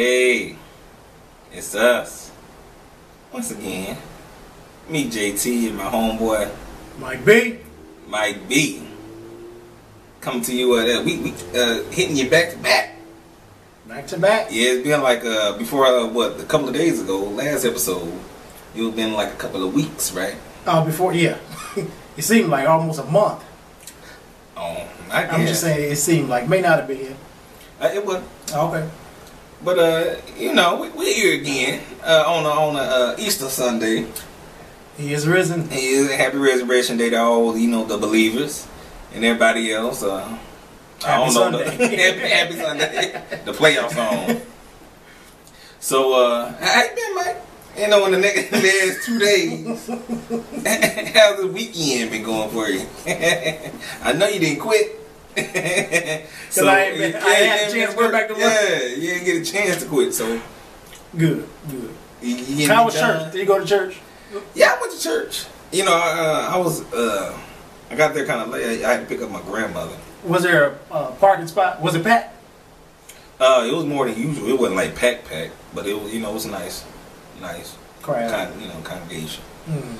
Hey, it's us. Once again, me JT and my homeboy Mike B. Mike B. Coming to you we hitting you back to back. Back to back. Yeah, it's been like before a couple of days ago, last episode. It's been like a couple of weeks, right? Before, yeah. It seemed like almost a month. Oh, I guess. I'm just saying it seemed like. May not have been. It was. Okay. But we're here again on a Easter Sunday. He is risen. He is Happy Resurrection Day to all the believers and everybody else. Happy Sunday. Happy Sunday. The playoff song. So how you been, Mike? In the last 2 days, how's the weekend been going for you? I know you didn't quit. So I had a chance to go back to work. Yeah, you didn't get a chance to quit. So good. How was church? Did you go to church? Yeah, I went to church. I got there kind of late. I had to pick up my grandmother. Was there a parking spot? Was it packed? It was more than usual. It wasn't like packed, but it was, it was nice Crowd. Congregation. Mm.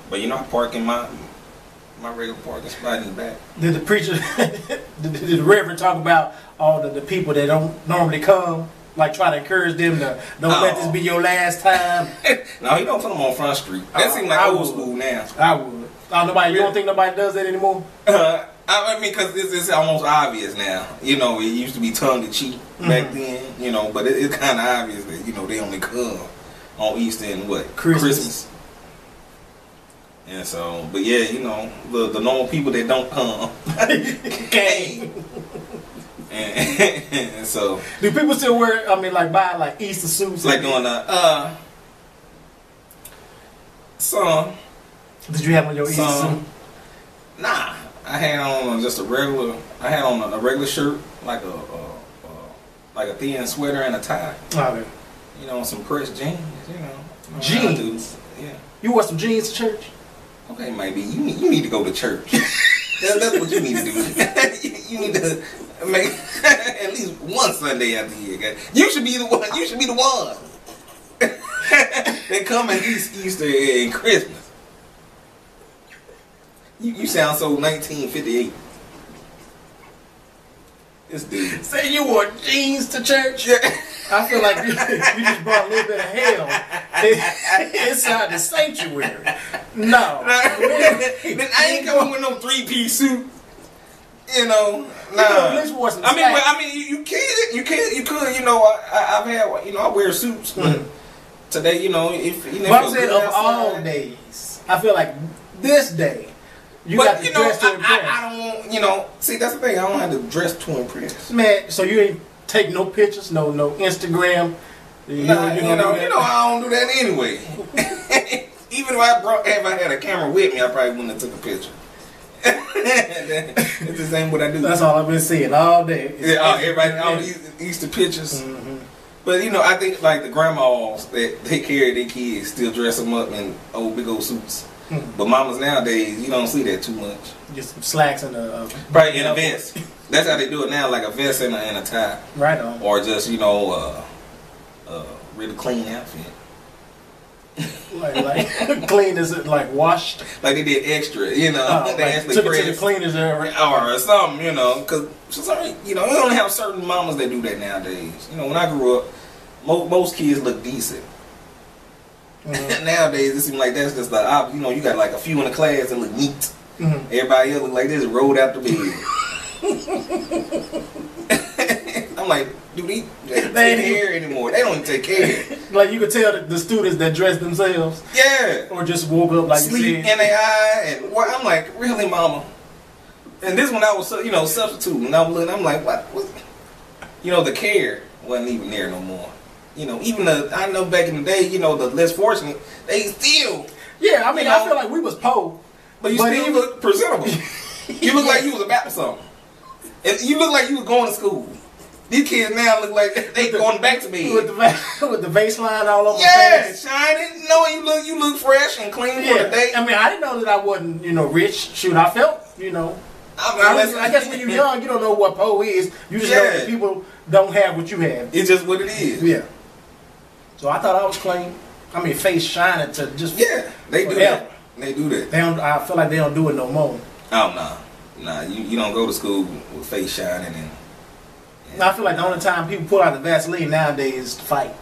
But I park in my regular parking spot in the back. Did the preacher, did the reverend talk about all the people that don't normally come? Like try to encourage them to don't let this be your last time. No, he don't put them on Front Street. That seems like old school now. I would. You don't think nobody does that anymore? I mean, because it's almost obvious now. It used to be tongue in cheek back then. But it's kind of obvious that they only come on Easter and Christmas. And so, but yeah, the normal people that don't come came. And so, do people still wear? Buy Easter suits? Like doing some. Did you have on your Easter suit? Nah, I had on just a regular. I had on a regular shirt, like a thin sweater and a tie. Okay. Some pressed jeans. Jeans. Yeah. You wore some jeans to church? Okay, maybe you need to go to church. That's what you need to do. You need to make at least one Sunday out the year, guys. You should be the one. You should be the one. They come at Easter and Christmas. You sound so 1958. This dude. Say you wore jeans to church? Yeah. I feel like you just brought a little bit of hell inside the sanctuary. No. Then I ain't coming with no 3-piece suit. Nah. At least wore some slacks. I mean, you could. I've had. I wear suits, but today, if I'm saying of all days, I feel like this day. You got to dress to impress. I don't. See, that's the thing. I don't have to dress to impress. Man, so you ain't take no pictures, no Instagram. I don't do that anyway. Even if I had a camera with me, I probably wouldn't have took a picture. It's the same what I do. That's all I've been seeing all day. Everybody, all these Easter pictures. Mm-hmm. But I think like the grandmas that take care of their kids still dress them up in big old suits. Mm-hmm. But mamas nowadays, you don't see that too much. Just some slacks and a right in a vest. That's how they do it now, like a vest and a tie. Right on. Or just really clean outfit. like clean as like washed. Like they did extra, they actually took it to the cleaners or something, because you only have certain mamas that do that nowadays. When I grew up, most kids look decent. Mm-hmm. Nowadays, it seems like that's just the opposite. You got like a few in the class that look neat. Mm-hmm. Everybody else look like they just rolled out the bed. I'm like, dude, they ain't here anymore. They don't even take care. Like you could tell the students that dress themselves. Yeah. Or just woke up like sleep in their eye, and I'm like, really, mama? And this one I was, substituting. And I was looking, I'm like, what? The care wasn't even there no more. Even I know back in the day, the less fortunate, they still. Yeah, I feel like we was poor. But you still look presentable. You look like you was about something. And you look like you was going to school. These kids now look like they going back to bed. With the baseline all over the face. Shining. You look fresh and clean for the day. I didn't know that I wasn't, rich. Shoot, I felt, I guess when you're young, you don't know what pole is. You just know that people don't have what you have. It's just what it is. Yeah. So I thought I was clean. I mean, face shining to just they do that. They do that. They don't. I feel like they don't do it no more. Oh nah. You don't go to school with face shining and. I feel like the only time people pull out the Vaseline nowadays is to fight.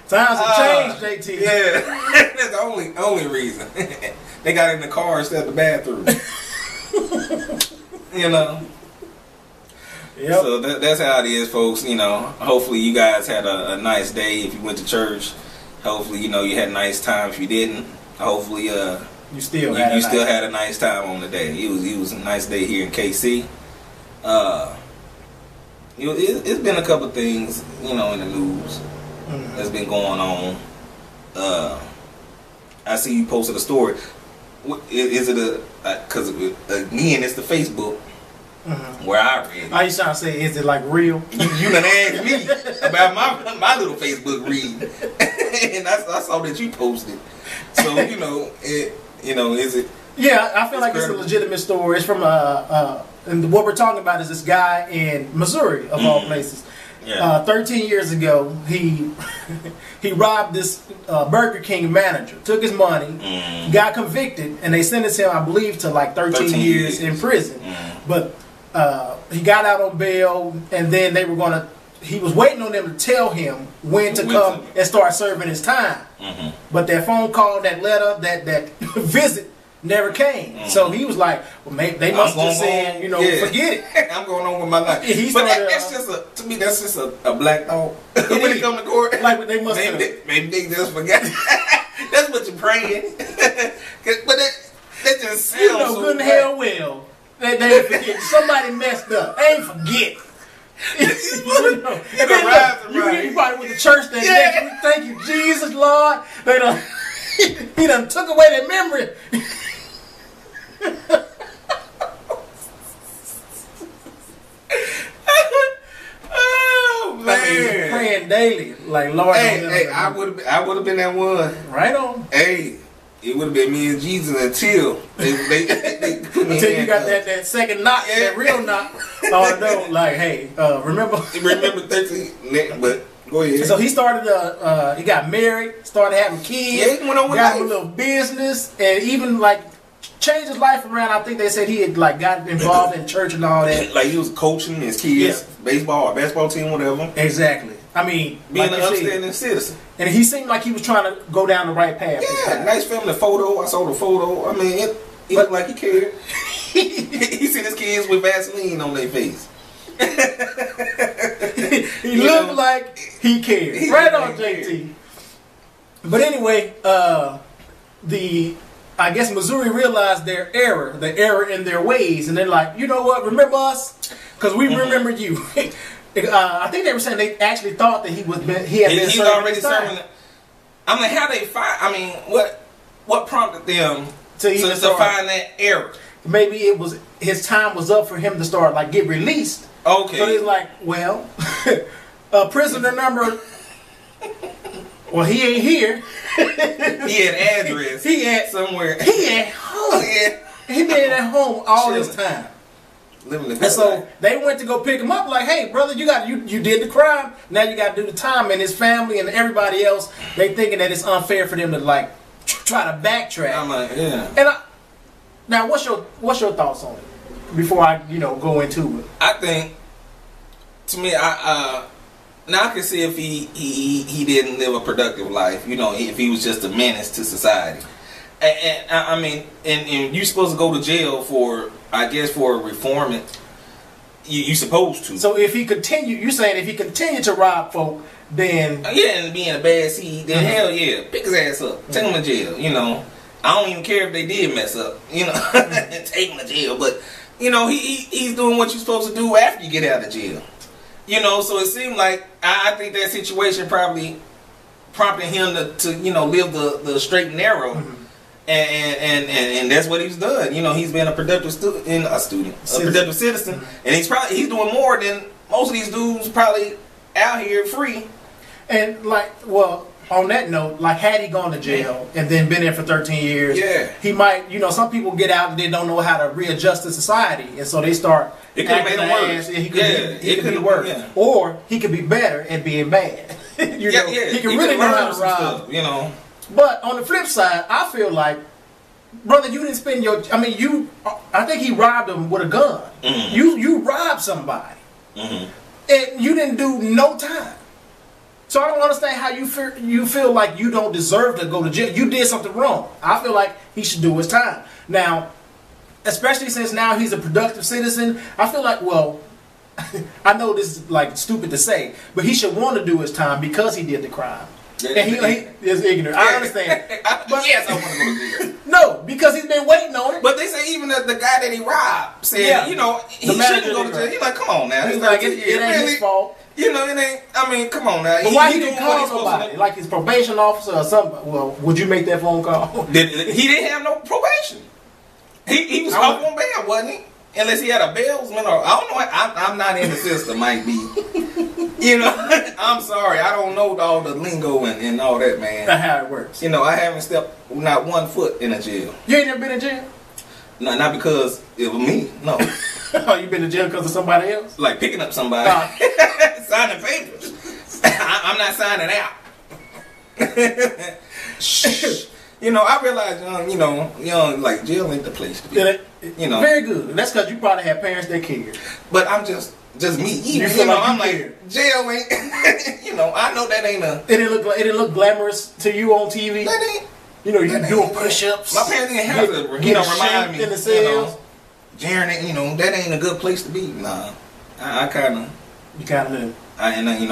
Times have changed, JT. Yeah, that's the only reason. They got it in the car instead of the bathroom. You know. Yep. So that's how it is, folks. You know, hopefully you guys had a nice day if you went to church. Hopefully, you had a nice time if you didn't. Hopefully, you still had a nice time on the day. It was a nice day here in KC. It's been a couple of things, in the news that's been going on. I see you posted a story. Is it because again, it's the Facebook where I read it. Are you trying to say, is it like real? You done asked me about my little Facebook read, and I saw that you posted. So is it? Yeah, I feel like it's a legitimate story. It's from and what we're talking about is this guy in Missouri, of all places. Yeah. 13 years ago, he robbed this Burger King manager, took his money, got convicted, and they sentenced him, I believe, to like 13 years in prison. But he got out on bail, and then he was waiting on them to tell him when to come and start serving his time. But that phone call, that letter, that visit never came. So he was like, well, maybe they must have said, forget it. I'm going on with my life. But that's just a black thought when it comes to court. Like they must maybe they just forgot. That's what you're praying. But that just sounds good and hell well. They didn't forget. Somebody messed up. They ain't forget. You probably went to church that next week. Thank you, Jesus, Lord. He done took away that memory. Oh man, I mean, praying daily, like Lord. Hey, I would have been that one. Right on. Hey, it would have been me and Jesus until they until you got that second knock, that real knock. Oh no, like hey, remember 13, but. Go ahead. So he started. He got married, started having kids. Yeah, he went on with got life. a little business, and even like changed his life around. I think they said he had like got involved in church and all that. Like he was coaching his kids, baseball or basketball team, whatever. Exactly. I mean, being an upstanding citizen. And he seemed like he was trying to go down the right path. Yeah, nice family photo. I saw the photo. I mean, it looked like he cared. He seen his kids with Vaseline on their face. He looked like he cared. Right on, JT. But anyway, I guess Missouri realized the error in their ways, and they're like, you know what? Remember us? Because we remember you. I think they were saying they actually thought that he had been he's already serving. I mean, how they find? I mean, what prompted them to find that error? Maybe it was his time was up for him to start get released. Okay. So he's like, well, prisoner number. Well, he ain't here. He had address. He at somewhere. He at home. He been at home all this time. Living the good and so life. they went to go pick him up. Like, hey, brother, you did the crime. Now you got to do the time. And his family and everybody else, they thinking that it's unfair for them to try to backtrack. I'm like, yeah. And now, what's your thoughts on it? Before I go into it, I think to me, now I can see if he didn't live a productive life, if he was just a menace to society. And I mean, and you're supposed to go to jail for reforming. You supposed to. So if he you're saying if he continued to rob folk, then and be in a bad seed, then hell yeah, pick his ass up, take him to jail. I don't even care if they did mess up, take him to jail, but. He's doing what you're supposed to do after you get out of jail. So it seemed like I think that situation probably prompted him to live the straight and narrow, and that's what he's done. He's been a productive productive citizen, and he's doing more than most of these dudes probably out here free. And on that note, like had he gone to jail and then been there for 13 years, he might, some people get out and they don't know how to readjust to society, and so they start. It could have made him worse. He could be worse, or he could be better at being bad. He can really know how to rob. Stuff, But on the flip side, I feel like, brother, you didn't spend your. I think he robbed him with a gun. Mm-hmm. You robbed somebody, and you didn't do no time. So I don't understand how you feel like you don't deserve to go to jail. You did something wrong. I feel like he should do his time. Now, especially since now he's a productive citizen, I feel like, well, I know this is like stupid to say, but he should want to do his time because he did the crime. And he is ignorant. I understand. But yes, I want to go to jail. No, because he's been waiting on it. But they say even the guy that he robbed said, he shouldn't go to jail. He's like, come on now. He's like, it ain't his fault. It ain't. I mean, come on now. But why he didn't call somebody, like his probation officer or something? Well, would you make that phone call? He didn't have no probation. He was off on bail, wasn't he? Unless he had a bailsman or I don't know. I'm not in the system. Might be. I'm sorry. I don't know all the lingo and all that, man. That's how it works. I haven't stepped not one foot in a jail. You ain't never been in jail? No, not because it was me. No. Oh, you been in jail because of somebody else? Like picking up somebody, signing papers. I'm not signing out. I realize, young, like jail ain't the place to be. Very good. And that's because you probably have parents that care. But I'm just me. I'm like jail ain't. I know that ain't a. It didn't look glamorous to you on TV. That ain't. You doing push-ups. My parents didn't have to. Remind me. In the cells. Jaron, that ain't a good place to be. Nah, I kind of. You kind of knew. I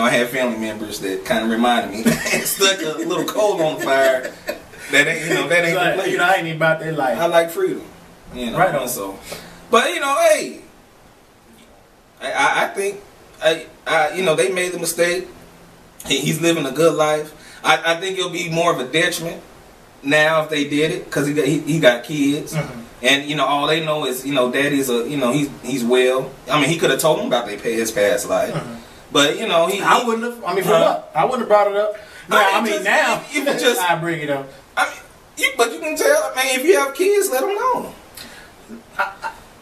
had family members that kind of reminded me. Stuck a little coal on the fire. That ain't the place. I ain't even about that life. I like freedom. Right on. So, but hey, I think they made the mistake. He's living a good life. I think it'll be more of a detriment now if they did it because he got kids. Mm-hmm. And all they know is daddy's he's well. I mean he could have told them about his past life, but I wouldn't have. I mean for what? I wouldn't have brought it up. Now now I bring it up. But you can tell. If you have kids, let them know.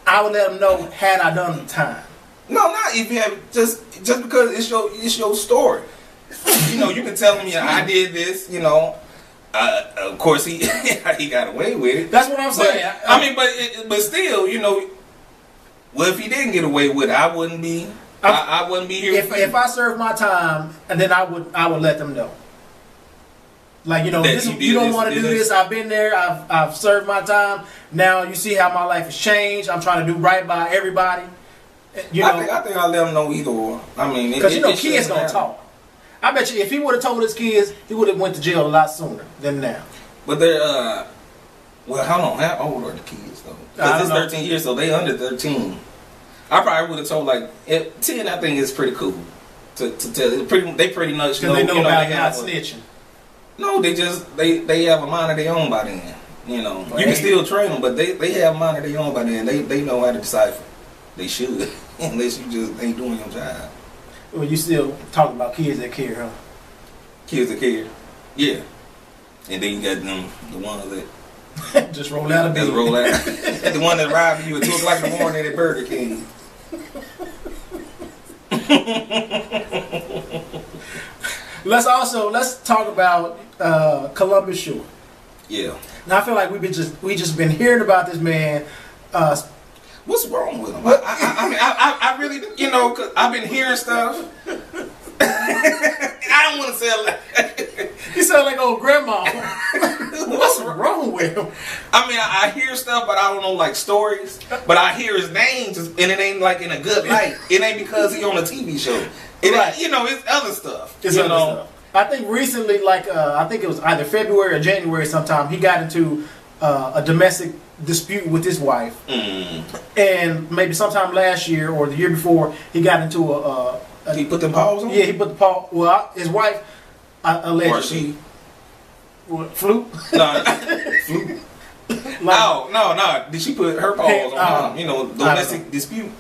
I would let them know had I done the time. No, not if you have just because it's your story. You can tell them I did this. Of course, he got away with it. That's what I'm saying. But still, well, if he didn't get away with it, I wouldn't be. I wouldn't be here. If I served my time, and then I would let them know. Like you don't want to do this. I've been there. I've served my time. Now you see how my life has changed. I'm trying to do right by everybody. I think I'll let them know either or. Because kids don't talk. I bet you if he would have told his kids, he would have went to jail a lot sooner than now. But they're, well, hold on. How old are the kids, though? Because it's 13 years, so they under 13. I probably would have told, 10, I think is pretty cool. To tell. They pretty much know. Because they know about not snitching. No, they have a mind of their own by then. You can still train them, but they have a mind of their own by then. They know how to decipher. They should. Unless you just ain't doing your job. Well, you still talking about kids that care, huh? Kids that care, yeah. And then you got the ones that just roll out of bed. Roll out. The one that robbed you at 2 o'clock in the morning at Burger King. Let's talk about Columbus Short. Yeah. Now I feel like we just been hearing about this man. What's wrong with him? I really, cause I've been hearing stuff. I don't want to say it like you sound like old grandma. What's wrong with him? I hear stuff, but I don't know stories. But I hear his name, and it ain't in a good light. It ain't because he on a TV show. Right. It's other stuff. It's other stuff. I think recently, I think it was either February or January sometime, he got into a domestic dispute with his wife. And maybe sometime last year or the year before, he got into he put the paws on? Yeah, he put the paw. Well, his wife allegedly. Or she? What, Flute? No, Flute. No. Did she put her paws on him? Domestic dispute?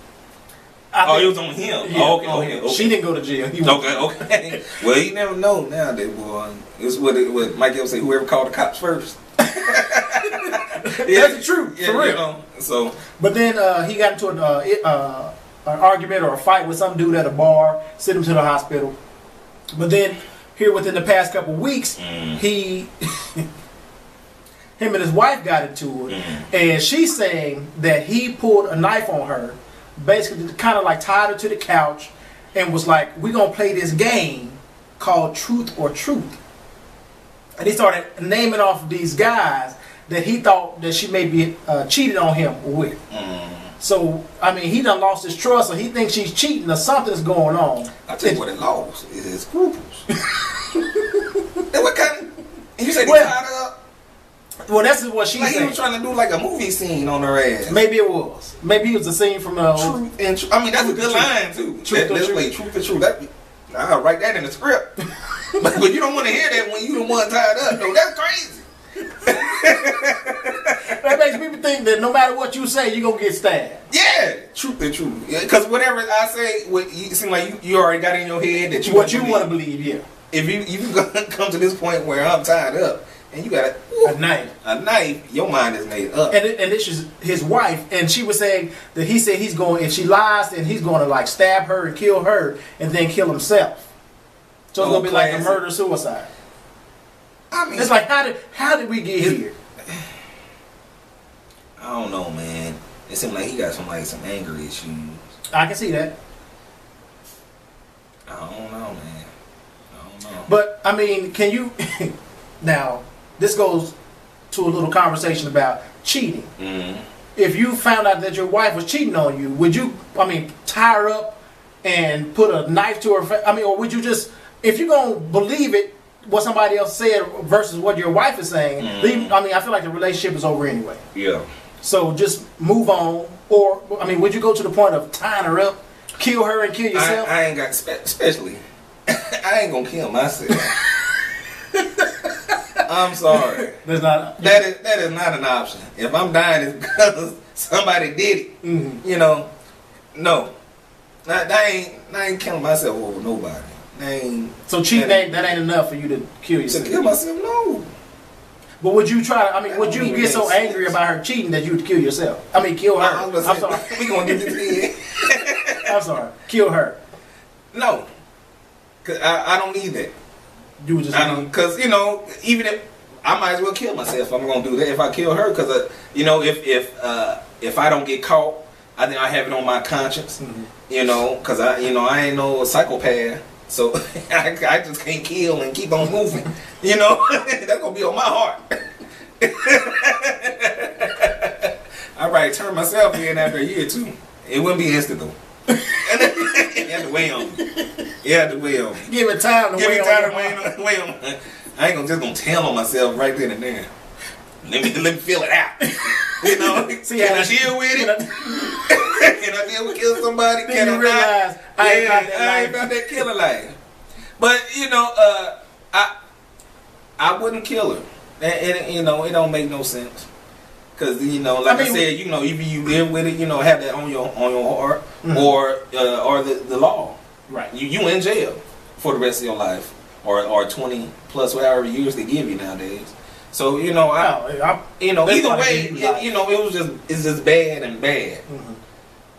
it was on him. Yeah, Oh, okay. She didn't go to jail. Okay. Well, you never know nowadays, boy. It's what Mike ever say. Whoever called the cops first. That's the truth, for real. You know, so, but then he got into an argument or a fight with some dude at a bar, sent him to the hospital. But then here within the past couple weeks, him and his wife got into it, and she's saying that he pulled a knife on her, basically kind of like tied her to the couch, and was like, "We're gonna play this game called Truth or Truth." And he started naming off these guys that he thought that she may be cheated on him with. So, I mean, he done lost his trust, or he thinks she's cheating, or something's going on. I tell you what it lost is his scruples. And what kind of... You said he tied her up? Well, that's what she said. He was trying to do like a movie scene on her ass. Maybe it was. Maybe it was a scene from... Truth and Truth. I mean, that's a good line, too. Let's play Truth and Truth. I'll write that in the script. But you don't want to hear that when you the one tied up, though. That's crazy. That makes people think that no matter what you say, you're going to get stabbed. Yeah, truth and truth. Because whatever I say, it seems like you already got in your head that you what you want to believe, yeah. If you come to this point where I'm tied up and you got a knife, your mind is made up. And this is his wife, and she was saying that he said he's going, if she lies, then he's going to like stab her and kill her and then kill himself. So it's going to be like a murder-suicide. I mean, it's like, how did we get here? I don't know, man. It seems like he got some anger issues. I can see that. I don't know, man. I don't know. But I mean, can you? Now, this goes to a little conversation about cheating. If you found out that your wife was cheating on you, would you? I mean, tie her up and put a knife to her face? I mean, or would you just? If you're gonna believe it, what somebody else said versus what your wife is saying, I mean, I feel like the relationship is over anyway. Yeah. So just move on. Or, I mean, would you go to the point of tying her up, kill her and kill yourself? I ain't got, especially, I ain't gonna kill myself. I'm sorry. That is not an option. If I'm dying, it's because somebody did it. You know, no. I ain't killing myself over nobody. So cheating that ain't enough for you to kill yourself? To kill myself, no. But would you try to, I mean, would you get so angry about her cheating that you would kill yourself? I mean, kill her. I'm sorry. We gonna get this in. I'm sorry. Kill her. No. Cause I don't need that. You would just... Because, you know, even if... I might as well kill myself if I'm gonna do that. If I kill her, because, you know, if I don't get caught, I think I have it on my conscience. You know, because I ain't no psychopath. So I just can't kill and keep on moving. You know, that's gonna be on my heart. I probably turn myself in after a year or two. It wouldn't be instant though. You have to weigh on. You have to weigh on. Give it time to weigh on. I ain't just gonna tell on myself right then and there. Let me feel it out. You know, see, can I deal with it? Can I deal with killing somebody? Can I realize I ain't about that killer life. But you know, I wouldn't kill her. And you know, it don't make no sense. Cause you know, like I said, you know, either you live with it, you know, have that on your heart, or the law. Right. You in jail for the rest of your life, or 20 plus whatever years they give you nowadays. So you know, you know, either way, you know, it's just bad and bad.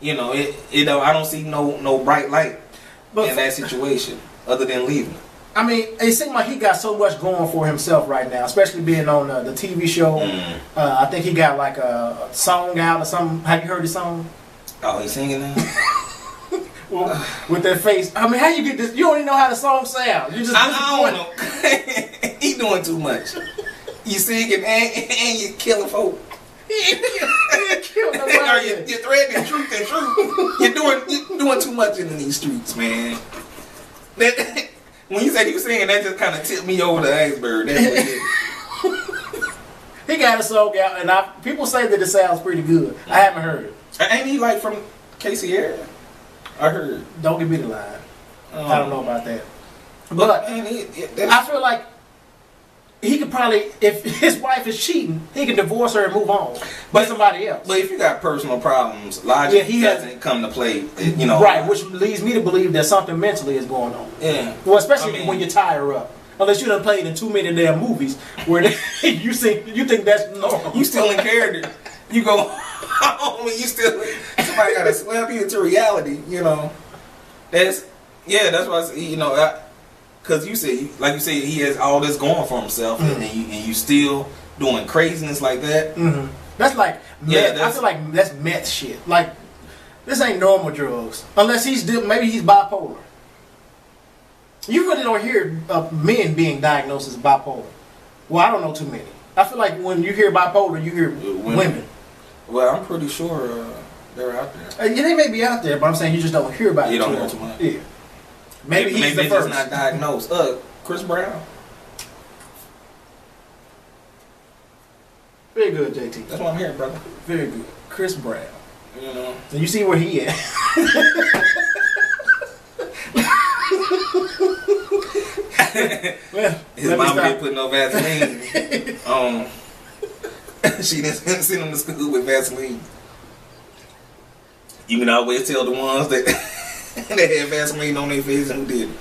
You know, I don't see no bright light in that situation other than leaving. I mean, it seems like he got so much going for himself right now, especially being on the TV show. I think he got like a song out or something. Have you heard his song? Oh, he's singing now? Well, with that face. I mean, how you get this? You don't even know how the song sounds. You just I don't know. He doing too much. You singing and you killing folk. You're threatening truth and truth. You're doing too much in these streets, man. When you said you singing, that just kind of tipped me over the iceberg. That's what it is. He got a song out, and people say that it sounds pretty good. I haven't heard it. Ain't he like from Casey area? I heard. Don't give me the line. I don't know about that. But I feel like he could probably, if his wife is cheating, he can divorce her and move on by somebody else. But if you got personal problems, logic doesn't come to play. You know, right? Which leads me to believe that something mentally is going on. Yeah. Well, especially when you tie her up. Unless you done played in too many damn movies where you think that's normal. You still in character. You go home and you still somebody got to slap you into reality. You know, that's why I say, you know, because you say he has all this going for himself, and you still doing craziness like that. Mm-hmm. That's like meth. I feel like that's meth shit. Like this ain't normal drugs unless maybe he's bipolar. You really don't hear men being diagnosed as bipolar. Well, I don't know too many. I feel like when you hear bipolar, you hear women. Well, I'm pretty sure they're out there. Yeah, they may be out there, but I'm saying you just don't hear about it. You don't hear too much. Yeah. Maybe he's the first. Just not diagnosed. Chris Brown. Very good, JT. That's what I'm hearing, brother. Very good. Chris Brown. You know. And you see where he at. Well, his mama didn't put no Vaseline. She didn't send him to school with Vaseline. You can always tell the ones that that had Vaseline on their face and who didn't.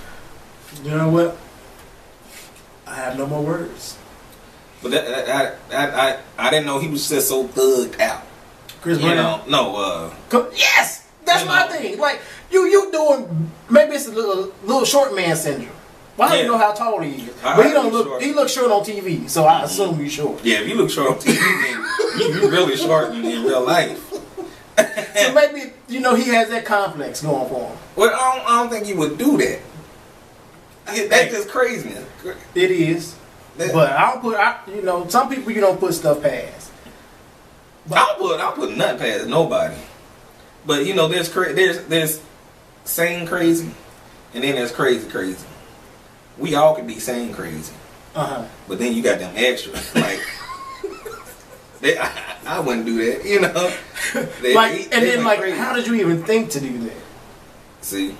You know what? I have no more words. But I didn't know he was just so thugged out. Chris Brown? Yes! That's my thing. Like, you doing, maybe it's a little short man syndrome. Well, I don't know how tall he is. But he looks short on TV, so I assume he's short. Yeah, if you look short on TV, then you really short in real life. So maybe, he has that complex going for him. Well, I don't think you would do that. That's just craziness. It is. But I don't put, some people you don't put stuff past. But I'll put nothing past nobody. But there's sane crazy, and then there's crazy. We all can be sane crazy. But then you got them extra. Like I wouldn't do that, how did you even think to do that? See.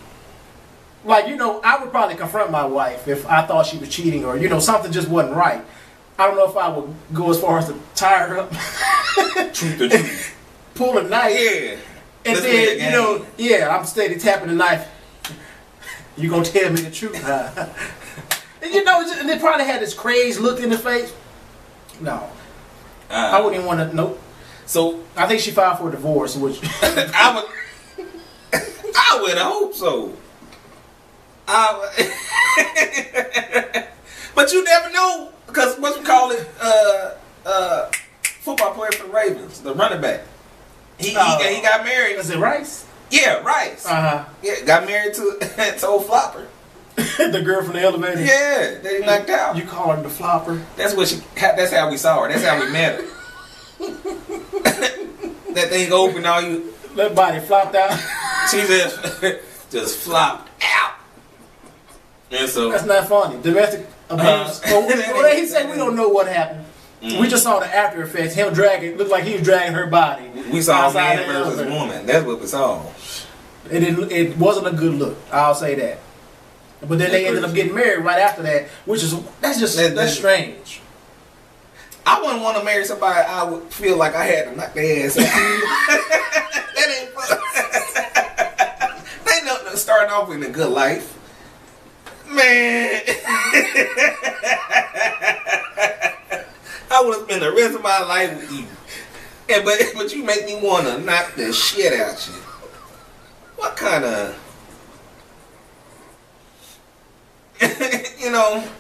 Like, I would probably confront my wife if I thought she was cheating or, something just wasn't right. I don't know if I would go as far as to tie her up. Truth or truth. Pull a knife. Yeah. And then, I'm steady tapping the knife. You gonna tell me the truth, huh? And they probably had this crazed look in the face. No. I wouldn't even want to, nope. So, I think she filed for a divorce, which... I would hope so. But you never know, because what you call it, football player for the Ravens, the running back. He got married. Is it Rice? Yeah, Rice. Yeah, got married to old Flopper. The girl from the elevator. Yeah, they knocked out. You call her the Flopper? That's how we saw her. That's how we met her. That thing opened, all you. That body flopped out. She just flopped out. And so that's not funny. Domestic abuse. They say we don't know what happened. We just saw the after effects. Him looked like he was dragging her body. We saw man versus woman. That's what we saw. It wasn't a good look. I'll say that. But then they ended up getting married right after that, that's strange. I wouldn't want to marry somebody I would feel like I had to knock their ass out. That ain't fun. They know starting off in a good life. Man. I would have spent the rest of my life with you. But you make me want to knock the shit out you. What kind of...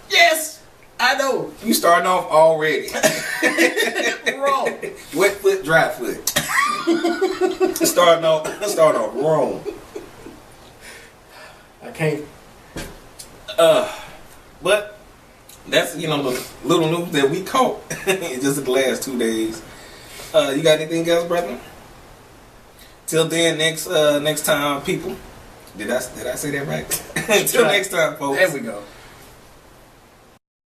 Yes, I know. You starting off already. Wrong. Wet foot, dry foot. starting off wrong. I can't. But that's the little news that we caught in just the last 2 days. You got anything else, brother? Till then, next time, people. Did I say that right? Until next time, folks. There we go.